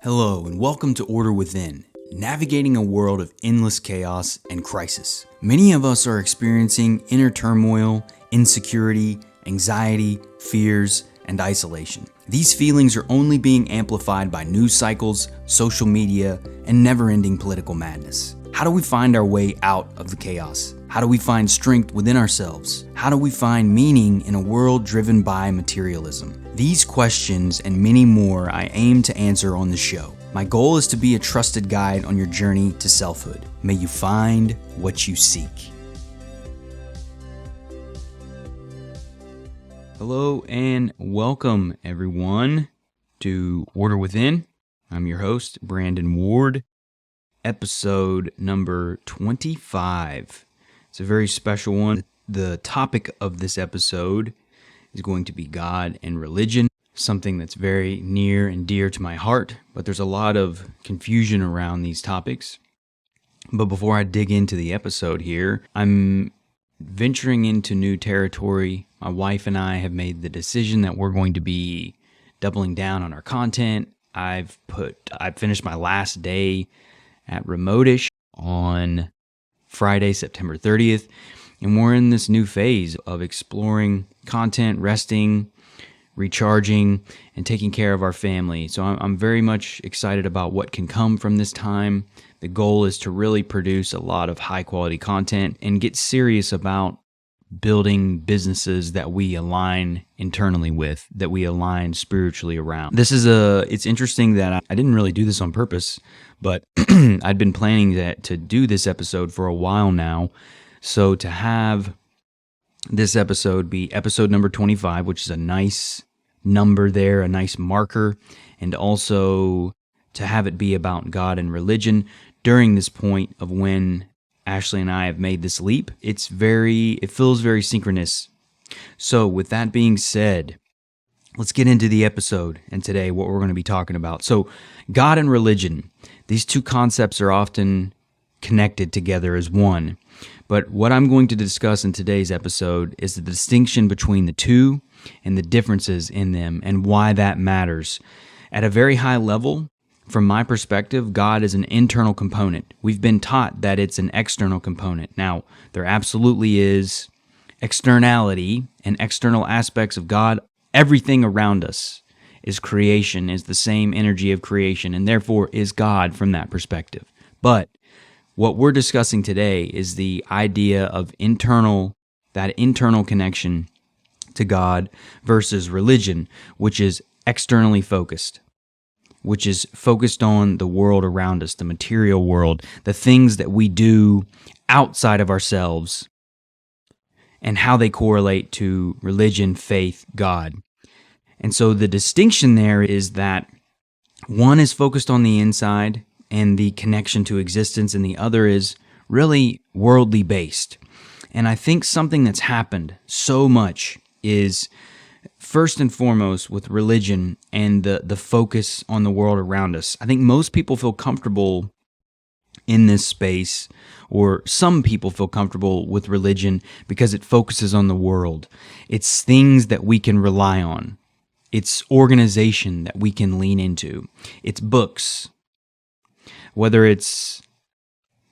Hello and welcome to Order Within, navigating a world of endless chaos and crisis. Many of us are experiencing inner turmoil, insecurity, anxiety, fears, and isolation. These feelings are only being amplified by news cycles, social media, and never-ending political madness. How do we find our way out of the chaos? How do we find strength within ourselves? How do we find meaning in a world driven by materialism? These questions and many more I aim to answer on the show. My goal is to be a trusted guide on your journey to selfhood. May you find what you seek. Hello and welcome everyone to Order Within. I'm your host, Brandon Ward. Episode number 25. It's a very special one. The topic of this episode is going to be God and religion, something that's very near and dear to my heart, but there's a lot of confusion around these topics. But before I dig into the episode here, I'm venturing into new territory. My wife and I have made the decision that we're going to be doubling down on our content. I've finished my last day at Remote-ish on Friday, September 30th, and we're in this new phase of exploring content, resting, recharging, and taking care of our family. So I'm very much excited about what can come from this time. The goal is to really produce a lot of high-quality content and get serious about building businesses that we align internally with, that we align spiritually around. It's interesting that I didn't really do this on purpose, but I'd been planning to do this episode for a while now. So to have this episode be episode number 25, which is a nice number there, a nice marker, and also to have it be about God and religion during this point of when Ashley and I have made this leap, it feels very synchronous. So with that being said, let's get into the episode and today what we're going to be talking about. So God and religion, these two concepts are often connected together as one. But what I'm going to discuss in today's episode is the distinction between the two and the differences in them and why that matters. At a very high level, from my perspective, God is an internal component. We've been taught that it's an external component. Now, there absolutely is externality and external aspects of God. Everything around us is creation, is the same energy of creation, and therefore is God from that perspective. But what we're discussing today is the idea of that internal connection to God versus religion, which is externally focused, which is focused on the world around us, the material world, the things that we do outside of ourselves, and how they correlate to religion, faith, God. And so the distinction there is that one is focused on the inside and the connection to existence, and the other is really worldly based. And I think something that's happened so much is, first and foremost, with religion and the focus on the world around us. I think most people feel comfortable in this space, or some people feel comfortable with religion because it focuses on the world. It's things that we can rely on. It's organization that we can lean into. It's books. Whether it's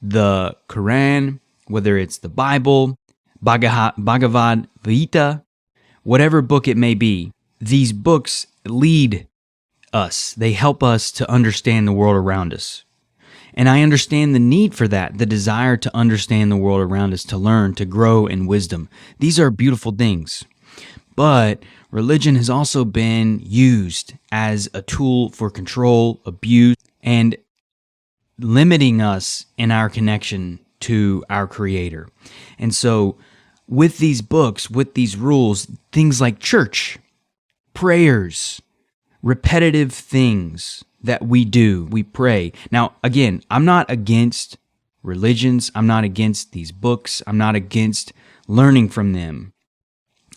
the Quran, whether it's the Bible, Bhagavad Gita, whatever book it may be, these books lead us. They help us to understand the world around us. And I understand the need for that, the desire to understand the world around us, to learn, to grow in wisdom. These are beautiful things. But religion has also been used as a tool for control, abuse, and limiting us in our connection to our Creator. And so with these books, with these rules, things like church, prayers, repetitive things that we do, we pray. Now, again, I'm not against religions. I'm not against these books. I'm not against learning from them.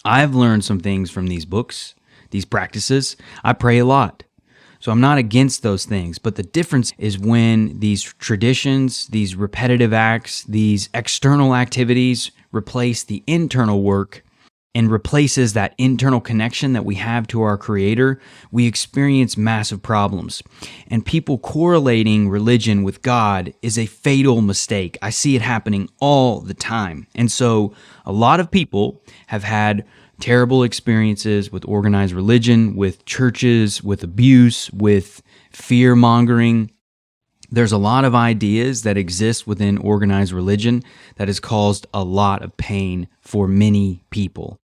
I've learned some things from these books, these practices. I pray a lot. So I'm not against those things, but the difference is when these traditions, these repetitive acts, these external activities replace the internal work and replaces that internal connection that we have to our Creator, we experience massive problems. And people correlating religion with God is a fatal mistake. I see it happening all the time. And so a lot of people have had terrible experiences with organized religion, with churches, with abuse, with fear-mongering. There's a lot of ideas that exist within organized religion that has caused a lot of pain for many people.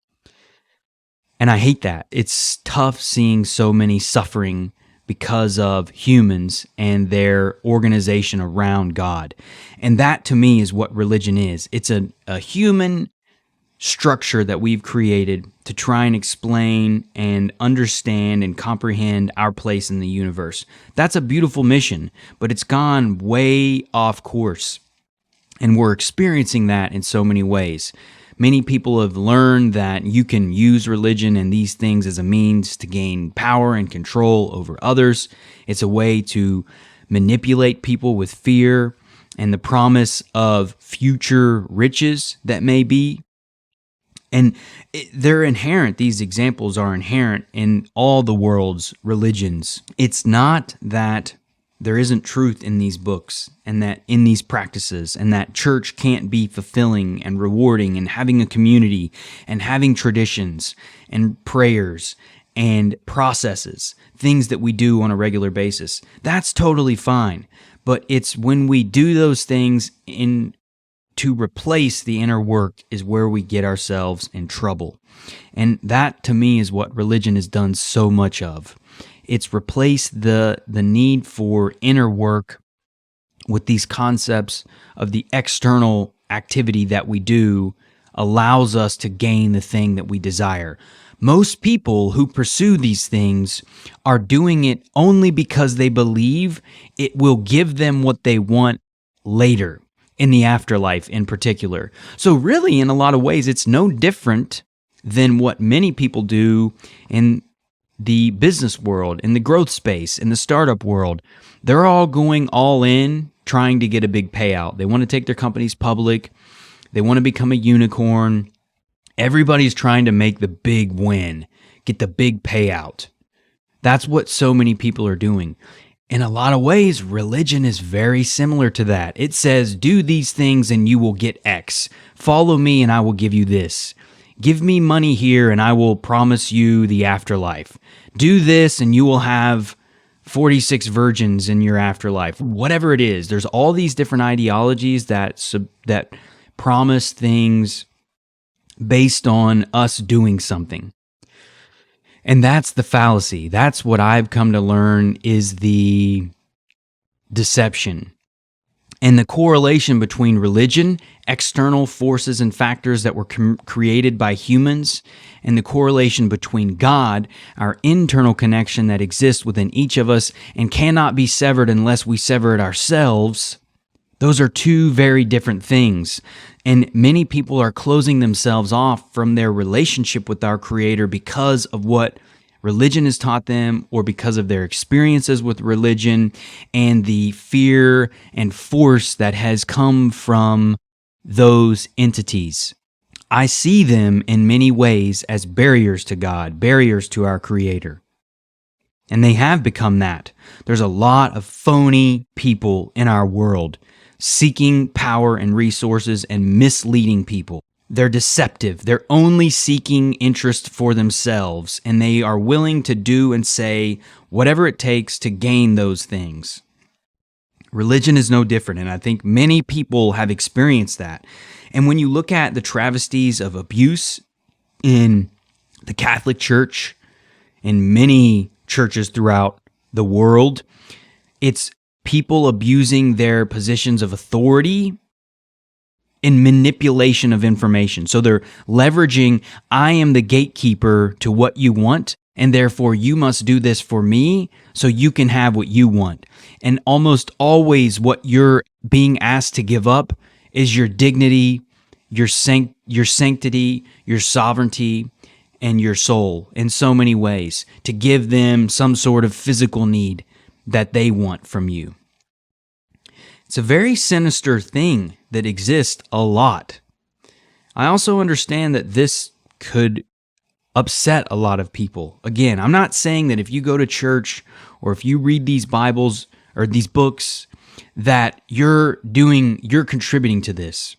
And I hate that. It's tough seeing so many suffering because of humans and their organization around God. And that to me is what religion is. It's a human structure that we've created to try and explain and understand and comprehend our place in the universe. That's a beautiful mission, but it's gone way off course. And we're experiencing that in so many ways. Many people have learned that you can use religion and these things as a means to gain power and control over others. It's a way to manipulate people with fear and the promise of future riches that may be. And they're inherent, these examples are inherent in all the world's religions. It's not that there isn't truth in these books and that in these practices and that church can't be fulfilling and rewarding and having a community and having traditions and prayers and processes, things that we do on a regular basis. That's totally fine. But it's when we do those things to replace the inner work is where we get ourselves in trouble. And that, to me, is what religion has done so much of. It's replaced the need for inner work with these concepts of the external activity that we do allows us to gain the thing that we desire. Most people who pursue these things are doing it only because they believe it will give them what they want later, in the afterlife in particular. So really, in a lot of ways, it's no different than what many people do in the business world, in the growth space, in the startup world. They're all going all in, trying to get a big payout. They want to take their companies public. They want to become a unicorn. Everybody's trying to make the big win, get the big payout. That's what so many people are doing. In a lot of ways, religion is very similar to that. It says, do these things and you will get X. Follow me and I will give you this. Give me money here and I will promise you the afterlife. Do this and you will have 46 virgins in your afterlife. Whatever it is, there's all these different ideologies that promise things based on us doing something. And that's the fallacy. That's what I've come to learn is the deception. And the correlation between religion, external forces and factors that were created by humans, and the correlation between God, our internal connection that exists within each of us and cannot be severed unless we sever it ourselves. Those are two very different things. And many people are closing themselves off from their relationship with our Creator because of what religion has taught them or because of their experiences with religion and the fear and force that has come from those entities. I see them in many ways as barriers to God, barriers to our Creator. And they have become that. There's a lot of phony people in our world seeking power and resources and misleading people. They're deceptive. They're only seeking interest for themselves, and they are willing to do and say whatever it takes to gain those things. Religion is no different, and I think many people have experienced that. And when you look at the travesties of abuse in the Catholic Church, in many churches throughout the world, it's people abusing their positions of authority in manipulation of information. So they're leveraging, I am the gatekeeper to what you want, and therefore you must do this for me so you can have what you want. And almost always what you're being asked to give up is your dignity, your sanctity, your sovereignty, and your soul in so many ways, to give them some sort of physical need that they want from you. It's a very sinister thing that exists a lot. I also understand that this could upset a lot of people. Again, I'm not saying that if you go to church or if you read these Bibles or these books that you're contributing to this.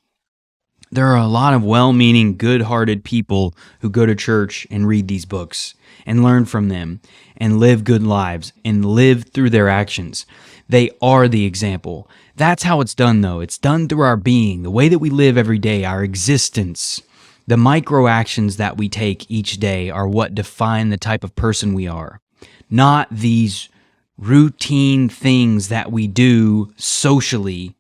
There are a lot of well-meaning, good-hearted people who go to church and read these books and learn from them and live good lives and live through their actions. They are the example. That's how it's done, though. It's done through our being, the way that we live every day, our existence. The micro actions that we take each day are what define the type of person we are, not these routine things that we do socially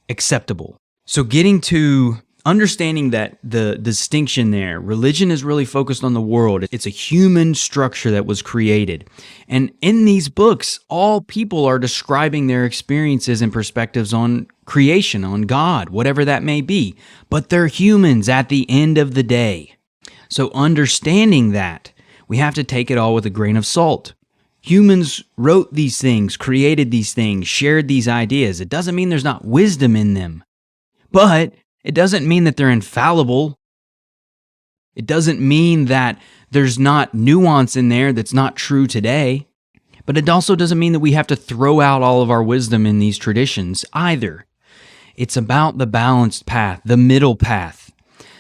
acceptable. So getting to understanding that the distinction there, religion is really focused on the world. It's a human structure that was created. And in these books, all people are describing their experiences and perspectives on creation, on God, whatever that may be. But they're humans at the end of the day. So understanding that, we have to take it all with a grain of salt. Humans wrote these things, created these things, shared these ideas. It doesn't mean there's not wisdom in them. But it doesn't mean that they're infallible. It doesn't mean that there's not nuance in there that's not true today. But it also doesn't mean that we have to throw out all of our wisdom in these traditions either. It's about the balanced path, the middle path.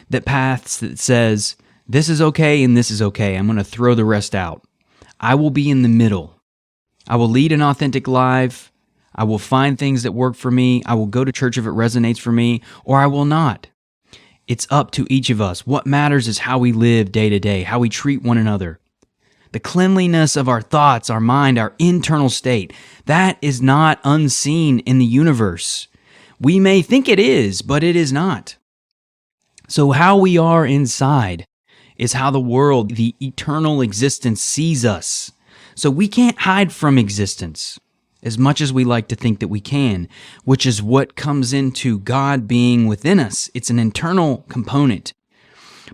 That path that says, this is okay and this is okay. I'm going to throw the rest out. I will be in the middle. I will lead an authentic life. I will find things that work for me. I will go to church if it resonates for me, or I will not. It's up to each of us. What matters is how we live day to day, how we treat one another. The cleanliness of our thoughts, our mind, our internal state, that is not unseen in the universe. We may think it is, but it is not. So how we are inside is how the world, the eternal existence, sees us. So we can't hide from existence as much as we like to think that we can, which is what comes into God being within us. It's an internal component.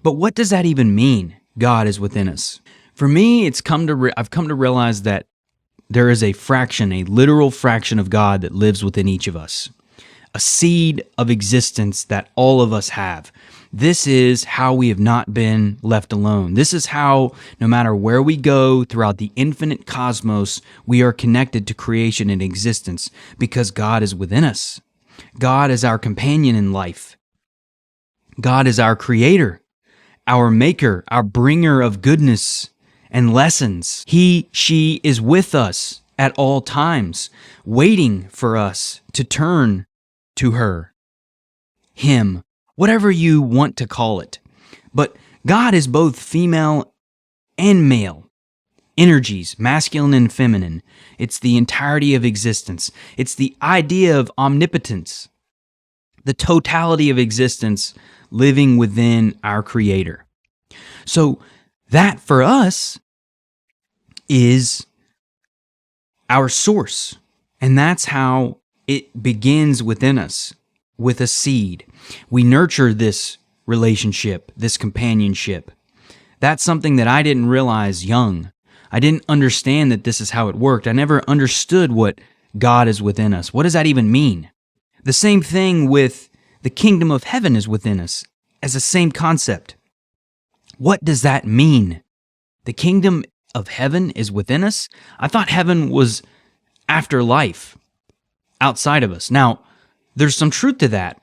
But what does that even mean, God is within us? For me, I've come to realize that there is a fraction, a literal fraction of God that lives within each of us. A seed of existence that all of us have. This is how we have not been left alone. This is how, no matter where we go throughout the infinite cosmos, we are connected to creation and existence because God is within us. God is our companion in life. God is our creator, our maker, our bringer of goodness and lessons. He, she is with us at all times, waiting for us to turn to her, him, whatever you want to call it. But God is both female and male. Energies, masculine and feminine. It's the entirety of existence. It's the idea of omnipotence. The totality of existence living within our Creator. So that for us is our source. And that's how it begins within us. With a seed. We nurture this relationship, this companionship. That's something that I didn't realize young. I didn't understand that this is how it worked. I never understood what God is within us. What does that even mean? The same thing with the kingdom of heaven is within us as the same concept. What does that mean? The kingdom of heaven is within us? I thought heaven was afterlife, outside of us. Now, there's some truth to that.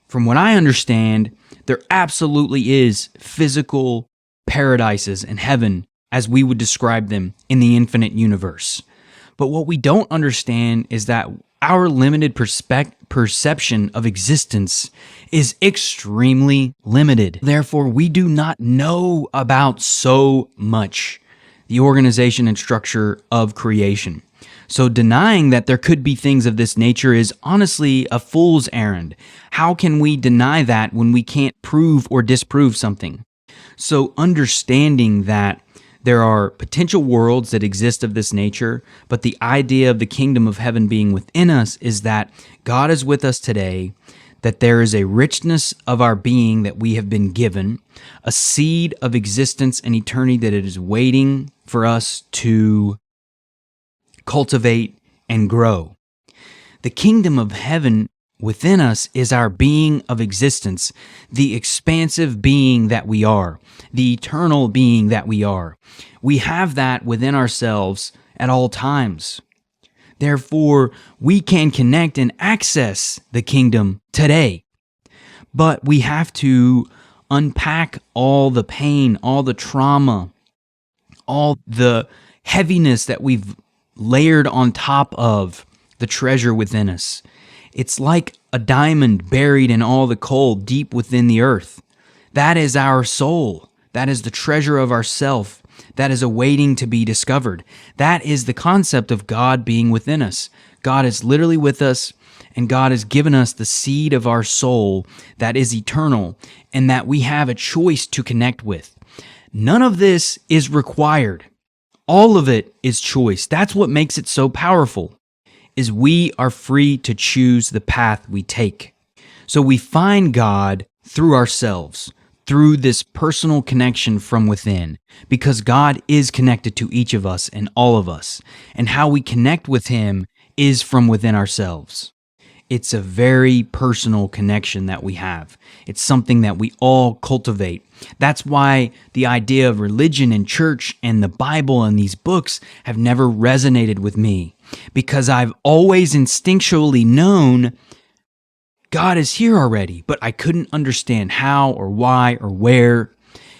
From what I understand, there absolutely is physical paradises in heaven as we would describe them in the infinite universe. But what we don't understand is that our limited perception of existence is extremely limited. Therefore, we do not know about so much the organization and structure of creation. So denying that there could be things of this nature is honestly a fool's errand. How can we deny that when we can't prove or disprove something? So understanding that there are potential worlds that exist of this nature, but the idea of the kingdom of heaven being within us is that God is with us today, that there is a richness of our being that we have been given, a seed of existence and eternity that it is waiting for us to cultivate and grow. The kingdom of heaven within us is our being of existence, the expansive being that we are, the eternal being that we are. We have that within ourselves at all times. Therefore, we can connect and access the kingdom today. But we have to unpack all the pain, all the trauma, all the heaviness that we've layered on top of the treasure within us. It's like a diamond buried in all the coal deep within the earth. That is our soul. That is the treasure of ourself. That is awaiting to be discovered. That is the concept of God being within us. God is literally with us, and God has given us the seed of our soul that is eternal and that we have a choice to connect with. None of this is required. All of it is choice. That's what makes it so powerful, is we are free to choose the path we take. So we find God through ourselves, through this personal connection from within, because God is connected to each of us and all of us, and how we connect with Him is from within ourselves. It's a very personal connection that we have. It's something that we all cultivate. That's why the idea of religion and church and the Bible and these books have never resonated with me, because I've always instinctually known God is here already, but I couldn't understand how or why or where.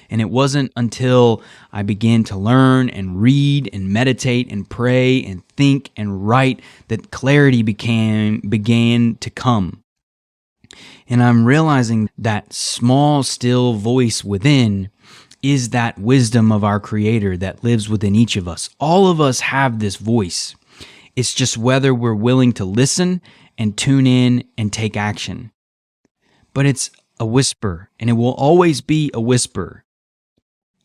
And it wasn't until I began to learn and read and meditate and pray and think and write that clarity began to come. And I'm realizing that small, still voice within is that wisdom of our Creator that lives within each of us. All of us have this voice. It's just whether we're willing to listen and tune in and take action. But it's a whisper, and it will always be a whisper,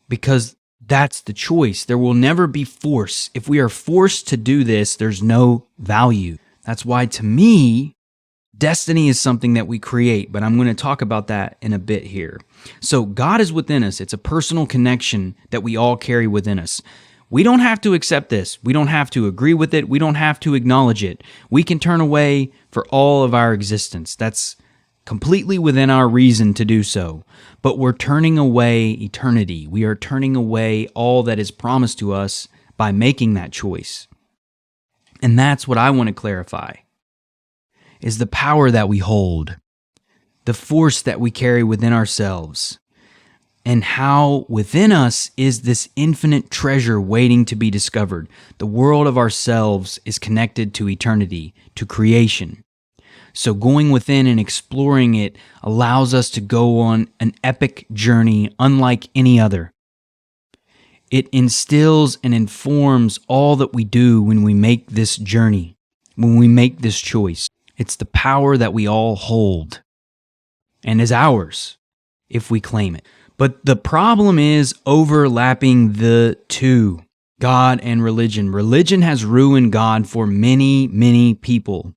because that's the choice. There will never be force. If we are forced to do this, there's no value. That's why, to me, destiny is something that we create, but I'm going to talk about that in a bit here. So God is within us. It's a personal connection that we all carry within us. We don't have to accept this. We don't have to agree with it. We don't have to acknowledge it. We can turn away for all of our existence. That's completely within our reason to do so. But we're turning away eternity. We are turning away all that is promised to us by making that choice. And that's what I want to clarify, is the power that we hold, the force that we carry within ourselves, and how within us is this infinite treasure waiting to be discovered. The world of ourselves is connected to eternity, to creation. So going within and exploring it allows us to go on an epic journey unlike any other. It instills and informs all that we do when we make this journey, when we make this choice. It's the power that we all hold and is ours if we claim it. But the problem is overlapping the two, God and religion. Religion has ruined God for many, many people.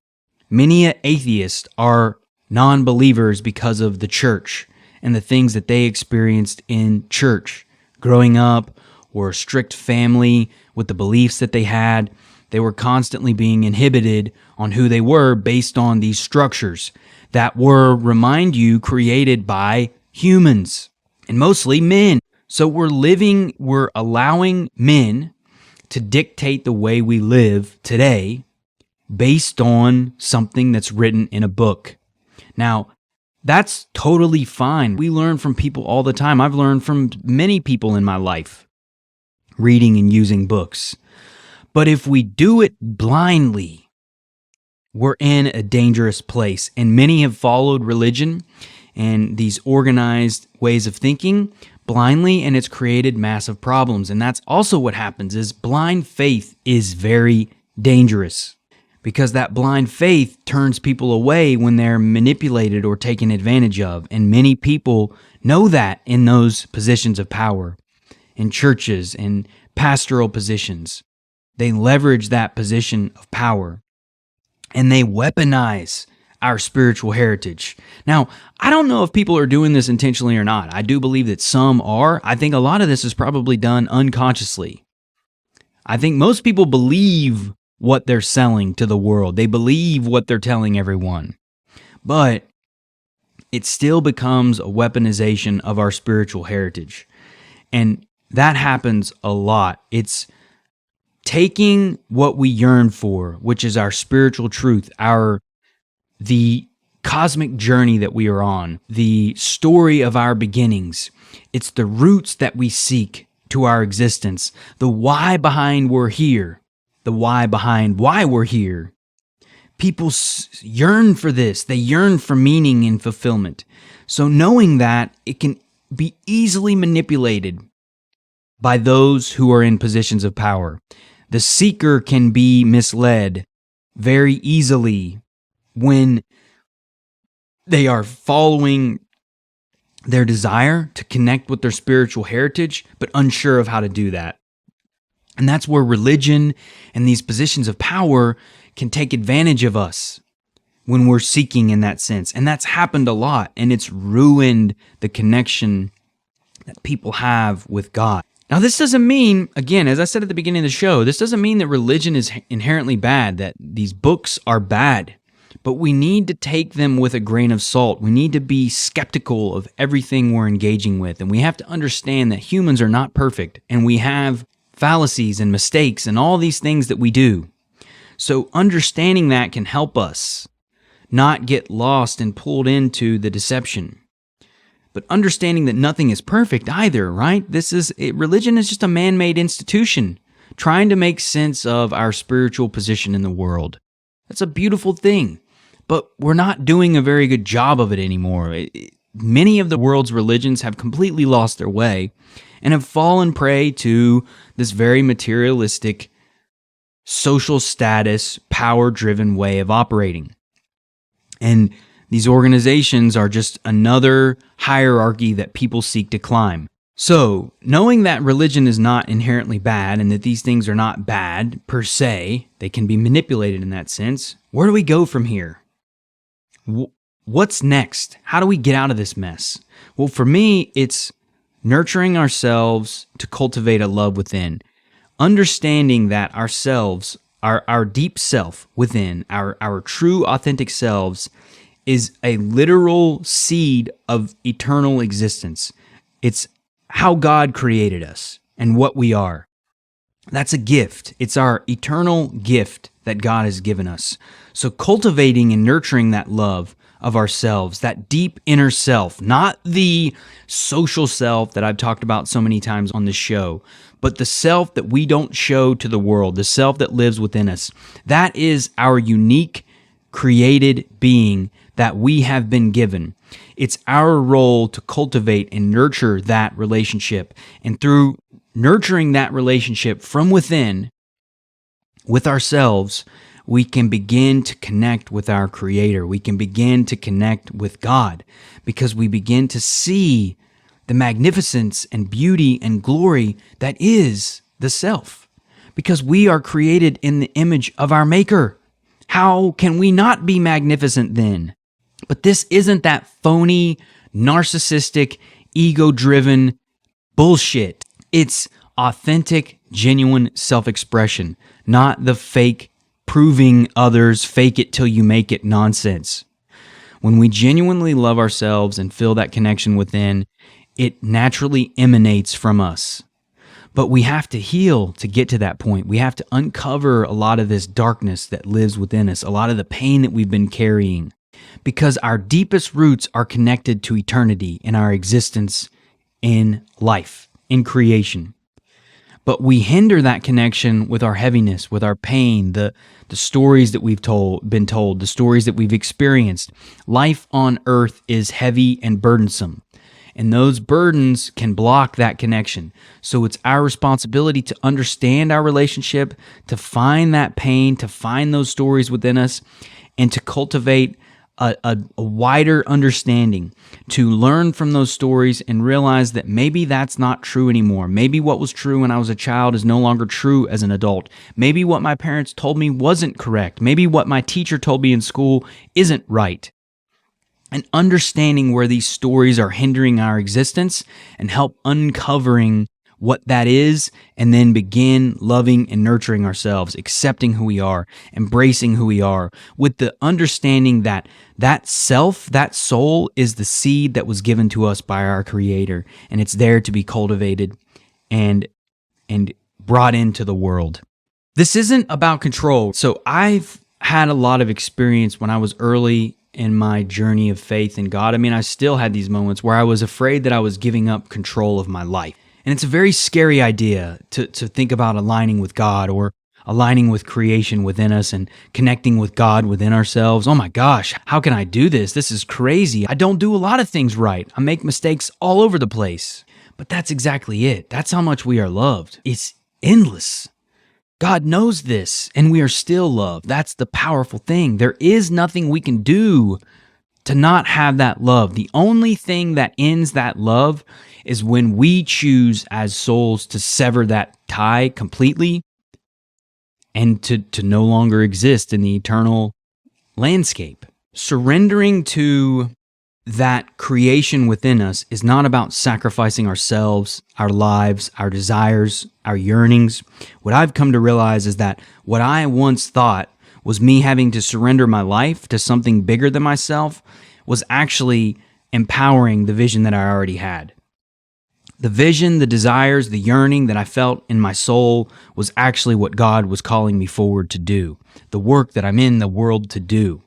Many atheists are non-believers because of the church and the things that they experienced in church. Growing up, or a strict family with the beliefs that they had, they were constantly being inhibited on who they were based on these structures that were, remind you, created by humans. And mostly men. So we're allowing men to dictate the way we live today based on something that's written in a book. Now, that's totally fine. We learn from people all the time. I've learned from many people in my life, reading and using books. But if we do it blindly, we're in a dangerous place. And many have followed religion and these organized ways of thinking blindly, and it's created massive problems. And that's also what happens, is blind faith is very dangerous, because that blind faith turns people away when they're manipulated or taken advantage of. And many people know that in those positions of power, in churches and pastoral positions. They leverage that position of power and they weaponize our spiritual heritage. Now, I don't know if people are doing this intentionally or not. I do believe that some are. I think a lot of this is probably done unconsciously. I think most people believe what they're selling to the world. They believe what they're telling everyone. but it still becomes a weaponization of our spiritual heritage. And that happens a lot. It's taking what we yearn for, which is our spiritual truth, the cosmic journey that we are on, the story of our beginnings. It's the roots that we seek to our existence, the why behind we're here, the why behind why we're here. People yearn for this. They yearn for meaning and fulfillment. So knowing that, it can be easily manipulated by those who are in positions of power. The seeker can be misled very easily when they are following their desire to connect with their spiritual heritage, but unsure of how to do that. And that's where religion and these positions of power can take advantage of us when we're seeking in that sense. And that's happened a lot, and it's ruined the connection that people have with God. Now, this doesn't mean, again, as I said at the beginning of the show, this doesn't mean that religion is inherently bad, that these books are bad. But we need to take them with a grain of salt. We need to be skeptical of everything we're engaging with. And we have to understand that humans are not perfect. And we have fallacies and mistakes and all these things that we do. So understanding that can help us not get lost and pulled into the deception. But understanding that nothing is perfect either, right? Religion is just a man-made institution trying to make sense of our spiritual position in the world. That's a beautiful thing. But we're not doing a very good job of it anymore. Many of the world's religions have completely lost their way and have fallen prey to this very materialistic, social status, power-driven way of operating. And these organizations are just another hierarchy that people seek to climb. So, knowing that religion is not inherently bad and that these things are not bad per se, they can be manipulated in that sense, where do we go from here? What's next? How do we get out of this mess? Well, for me, it's nurturing ourselves to cultivate a love within. Understanding that ourselves, our deep self within, our true authentic selves, is a literal seed of eternal existence. It's how God created us and what we are. That's a gift. It's our eternal gift that God has given us. So cultivating and nurturing that love of ourselves, that deep inner self, not the social self that I've talked about so many times on this show, but the self that we don't show to the world, the self that lives within us. That is our unique created being that we have been given. It's our role to cultivate and nurture that relationship. And through nurturing that relationship from within with ourselves, we can begin to connect with our Creator. We can begin to connect with God because we begin to see the magnificence and beauty and glory that is the self. Because we are created in the image of our Maker. How can we not be magnificent then? But this isn't that phony, narcissistic, ego-driven bullshit. It's authentic, genuine self-expression, not the fake, proving others, fake it till you make it nonsense. When we genuinely love ourselves and feel that connection within, it naturally emanates from us. But we have to heal to get to that point. We have to uncover a lot of this darkness that lives within us, a lot of the pain that we've been carrying, because our deepest roots are connected to eternity in our existence in life, in creation. But we hinder that connection with our heaviness, with our pain, the stories that we've been told, the stories that we've experienced. Life on earth is heavy and burdensome. And those burdens can block that connection. So it's our responsibility to understand our relationship, to find that pain, to find those stories within us, and to cultivate a wider understanding, to learn from those stories and realize that maybe that's not true anymore. Maybe what was true when I was a child is no longer true as an adult. Maybe what my parents told me wasn't correct. Maybe what my teacher told me in school isn't right. And understanding where these stories are hindering our existence and help uncovering what that is, and then begin loving and nurturing ourselves, accepting who we are, embracing who we are, with the understanding that that self, that soul, is the seed that was given to us by our Creator, and it's there to be cultivated and brought into the world. This isn't about control. So I've had a lot of experience when I was early in my journey of faith in God. I mean, I still had these moments where I was afraid that I was giving up control of my life. And it's a very scary idea to think about aligning with God or aligning with creation within us and connecting with God within ourselves. Oh my gosh, how can I do this? This is crazy. I don't do a lot of things right. I make mistakes all over the place. But that's exactly it. That's how much we are loved. It's endless. God knows this, and we are still loved. That's the powerful thing. There is nothing we can do to not have that love. The only thing that ends that love is when we choose as souls to sever that tie completely and to no longer exist in the eternal landscape. Surrendering to that creation within us is not about sacrificing ourselves, our lives, our desires, our yearnings. What I've come to realize is that what I once thought was me having to surrender my life to something bigger than myself was actually empowering the vision that I already had. The vision, the desires, the yearning that I felt in my soul was actually what God was calling me forward to do, the work that I'm in the world to do.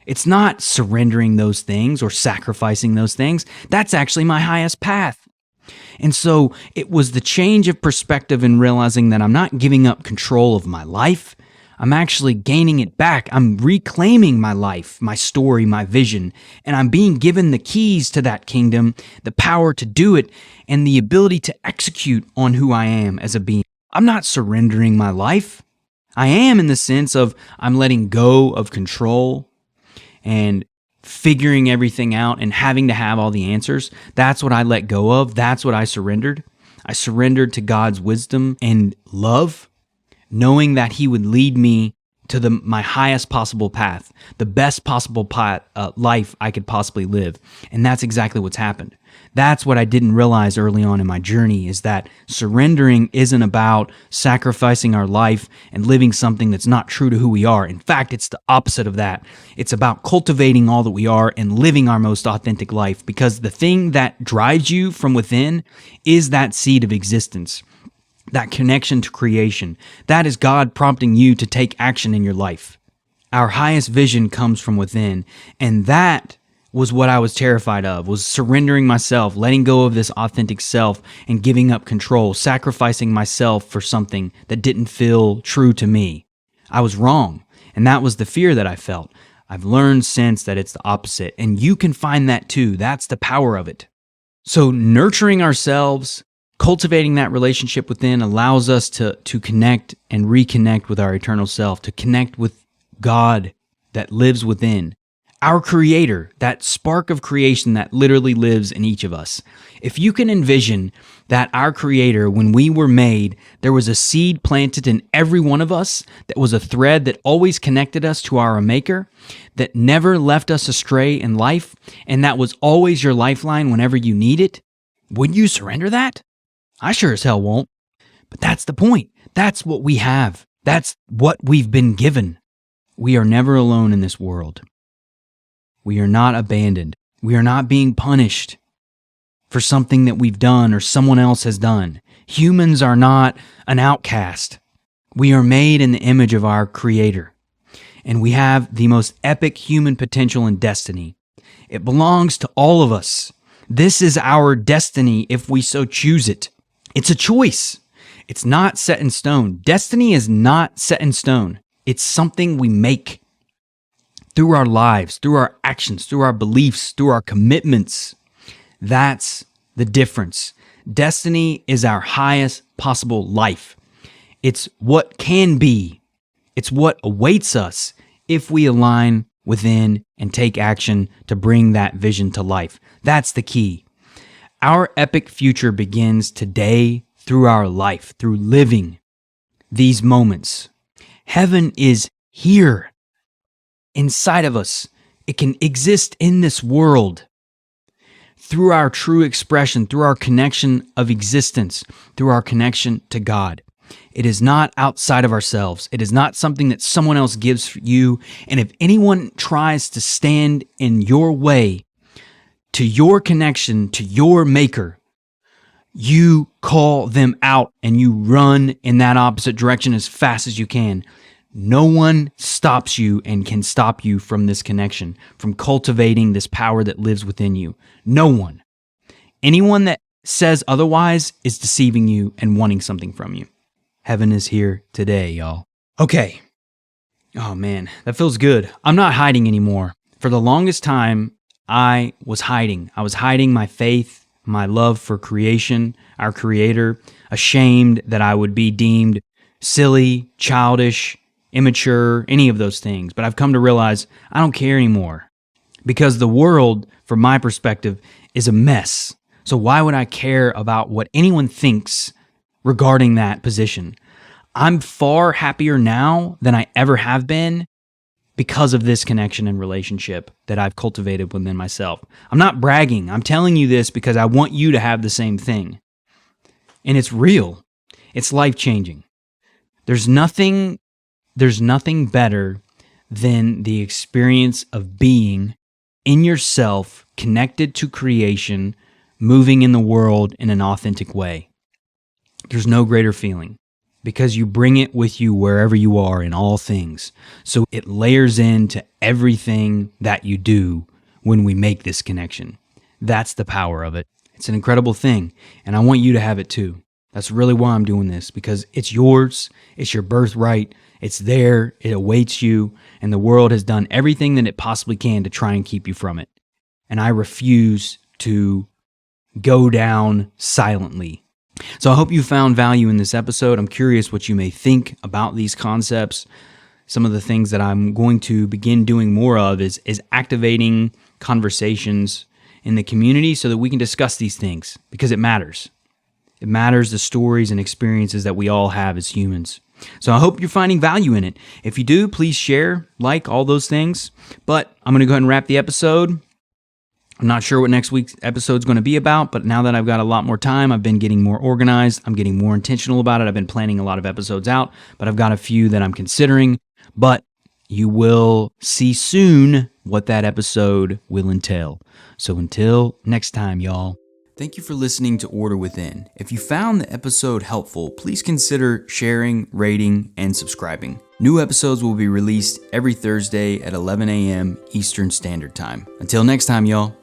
It's not surrendering those things or sacrificing those things. That's actually my highest path. And so it was the change of perspective in realizing that I'm not giving up control of my life. I'm actually gaining it back. I'm reclaiming my life, my story, my vision, and I'm being given the keys to that kingdom, the power to do it, and the ability to execute on who I am as a being. I'm not surrendering my life. I am in the sense of I'm letting go of control and figuring everything out and having to have all the answers. That's what I let go of. That's what I surrendered. I surrendered to God's wisdom and love, knowing that He would lead me to my highest possible path, the best possible life I could possibly live. And that's exactly what's happened. That's what I didn't realize early on in my journey, is that surrendering isn't about sacrificing our life and living something that's not true to who we are. In fact, it's the opposite of that. It's about cultivating all that we are and living our most authentic life, because the thing that drives you from within is that seed of existence, that connection to creation. That is God prompting you to take action in your life. Our highest vision comes from within, and that was what I was terrified of, was surrendering myself, letting go of this authentic self and giving up control, sacrificing myself for something that didn't feel true to me. I was wrong, and that was the fear that I felt. I've learned since that it's the opposite, and you can find that too. That's the power of it. So nurturing ourselves, cultivating that relationship within allows us to connect and reconnect with our eternal self, to connect with God that lives within. Our Creator, that spark of creation that literally lives in each of us. If you can envision that our Creator, when we were made, there was a seed planted in every one of us that was a thread that always connected us to our Maker, that never left us astray in life, and that was always your lifeline whenever you need it, would you surrender that? I sure as hell won't. But that's the point. That's what we have. That's what we've been given. We are never alone in this world. We are not abandoned. We are not being punished for something that we've done or someone else has done. Humans are not an outcast. We are made in the image of our Creator, and we have the most epic human potential and destiny. It belongs to all of us. This is our destiny if we so choose it. It's a choice. It's not set in stone. Destiny is not set in stone. It's something we make through our lives, through our actions, through our beliefs, through our commitments. That's the difference. Destiny is our highest possible life. It's what can be. It's what awaits us if we align within and take action to bring that vision to life. That's the key. Our epic future begins today through our life, through living these moments. Heaven is here inside of us. It can exist in this world through our true expression, through our connection of existence, through our connection to God. It is not outside of ourselves. It is not something that someone else gives you. And if anyone tries to stand in your way to your connection to your maker, you call them out and you run in that opposite direction as fast as you can. No one stops you and can stop you from this connection, from cultivating this power that lives within you. No one. Anyone that says otherwise is deceiving you and wanting something from you. Heaven is here today, y'all. Okay. Oh man, that feels good. I'm not hiding anymore. For the longest time, I was hiding. I was hiding my faith, my love for creation, our creator, ashamed that I would be deemed silly, childish, immature, any of those things. But I've come to realize I don't care anymore because the world, from my perspective, is a mess. So why would I care about what anyone thinks regarding that position? I'm far happier now than I ever have been because of this connection and relationship that I've cultivated within myself. I'm not bragging. I'm telling you this because I want you to have the same thing. And it's real. It's life-changing. There's nothing better than the experience of being in yourself, connected to creation, moving in the world in an authentic way. There's no greater feeling because you bring it with you wherever you are in all things. So it layers into everything that you do when we make this connection. That's the power of it. It's an incredible thing, and I want you to have it too. That's really why I'm doing this, because it's yours, it's your birthright, it's there, it awaits you, and the world has done everything that it possibly can to try and keep you from it. And I refuse to go down silently. So I hope you found value in this episode. I'm curious what you may think about these concepts. Some of the things that I'm going to begin doing more of is activating conversations in the community so that we can discuss these things, because it matters. It matters, the stories and experiences that we all have as humans. So I hope you're finding value in it. If you do, please share, like, all those things. But I'm going to go ahead and wrap the episode. I'm not sure what next week's episode is going to be about, but now that I've got a lot more time, I've been getting more organized. I'm getting more intentional about it. I've been planning a lot of episodes out, but I've got a few that I'm considering. But you will see soon what that episode will entail. So until next time, y'all. Thank you for listening to Order Within. If you found the episode helpful, please consider sharing, rating, and subscribing. New episodes will be released every Thursday at 11 a.m. Eastern Standard Time. Until next time, y'all.